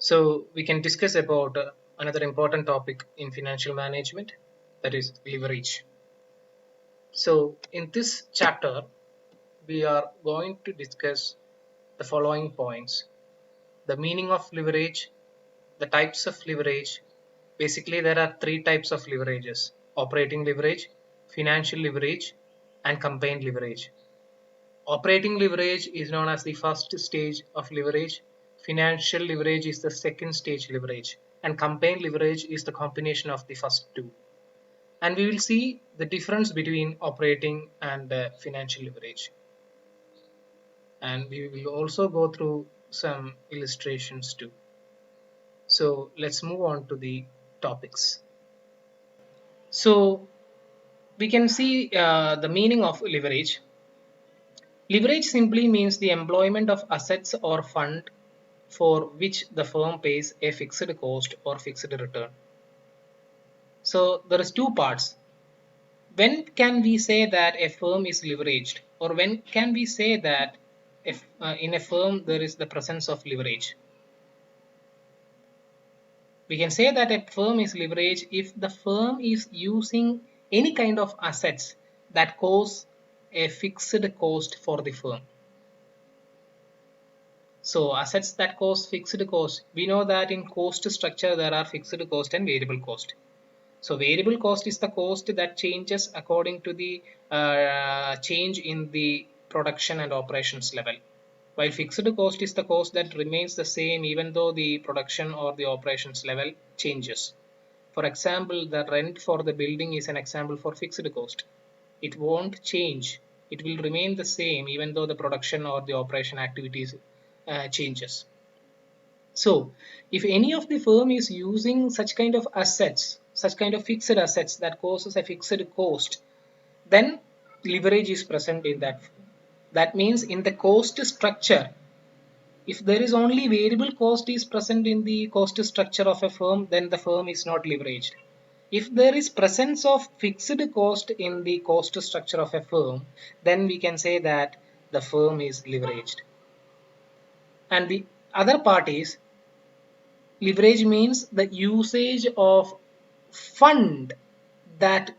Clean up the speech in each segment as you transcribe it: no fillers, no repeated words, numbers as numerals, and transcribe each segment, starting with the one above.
So we can discuss about another important topic in financial management, that is leverage. So in this chapter, we are going to discuss the following points: the meaning of leverage, the types of leverage. Basically, there are three types of leverages: operating leverage, financial leverage, and campaign leverage. Operating leverage is known as the first stage of leverage, financial leverage is the second stage leverage, and campaign leverage is the combination of the first two. And we will see the difference between operating and financial leverage. And we will also go through some illustrations too. So let's move on to the topics. So we can see the meaning of leverage. Leverage simply means the employment of assets or fund for which the firm pays a fixed cost or fixed return. So there is two parts. When can we say that a firm is leveraged, or when can we say that if in a firm there is the presence of leverage? We can say that a firm is leveraged if the firm is using any kind of assets that cause a fixed cost for the firm. So assets that cause fixed cost, we know that in cost structure there are fixed cost and variable cost. So variable cost is the cost that changes according to the change in the production and operations level. While fixed cost is the cost that remains the same even though the production or the operations level changes. For example, the rent for the building is an example for fixed cost. It won't change. It will remain the same even though the production or the operation activities changes. So if any of the firm is using such kind of assets, such kind of fixed assets that causes a fixed cost, then leverage is present in that. That means in the cost structure, if there is only variable cost is present in the cost structure of a firm, then the firm is not leveraged. If there is presence of fixed cost in the cost structure of a firm, then we can say that the firm is leveraged. And the other part is leverage means the usage of fund that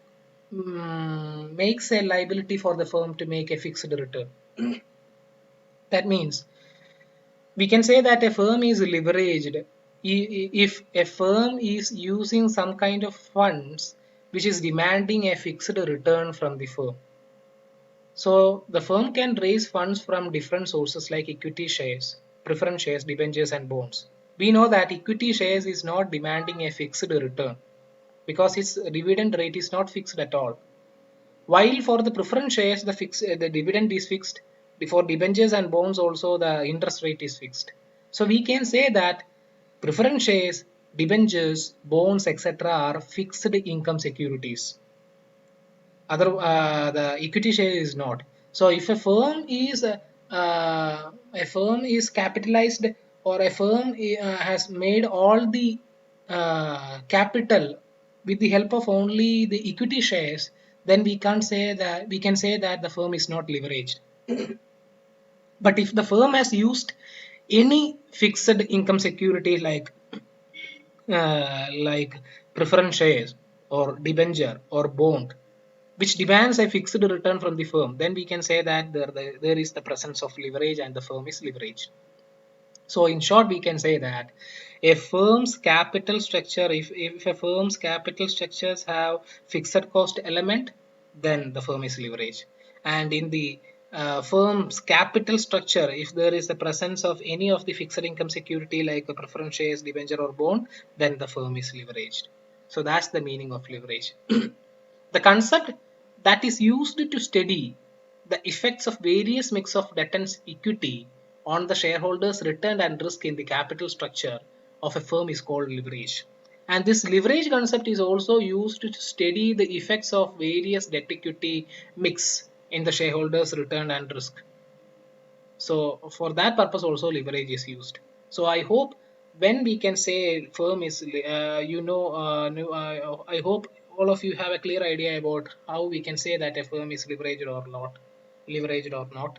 makes a liability for the firm to make a fixed return. That means we can say that a firm is leveraged if a firm is using some kind of funds which is demanding a fixed return from the firm. So the firm can raise funds from different sources like equity shares, preference shares, debentures, and bonds. We know that equity shares is not demanding a fixed return because its dividend rate is not fixed at all. While for the preference shares, the dividend is fixed. For debentures and bonds also the interest rate is fixed. So we can say that preference shares, debentures, bonds, etc. are fixed income securities. The equity share is not. So if a firm is capitalized, or a firm has made all the capital with the help of only the equity shares, then we can say that the firm is not leveraged. But if the firm has used any fixed income security like preference shares or debenture or bond, which demands a fixed return from the firm, then we can say that there is the presence of leverage and the firm is leveraged. So in short, we can say that a firm's capital structure, if a firm's capital structures have fixed cost element, then the firm is leveraged. And in the firm's capital structure, if there is the presence of any of the fixed income security like a preference shares, debenture, or bond, then the firm is leveraged. So that's the meaning of leverage. The concept that is used to study the effects of various mix of debt and equity on the shareholders' return and risk in the capital structure of a firm is called leverage. And this leverage concept is also used to study the effects of various debt equity mix in the shareholders' return and risk. So for that purpose also leverage is used. So I hope when we can say firm is, I hope all of you have a clear idea about how we can say that a firm is leveraged or not.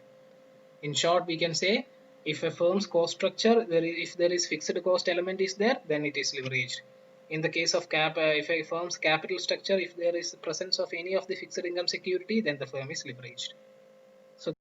In short, we can say If a firm's cost structure, if there is fixed cost element is there, then it is leveraged. In the case of if a firm's capital structure, if there is presence of any of the fixed income security, then the firm is leveraged.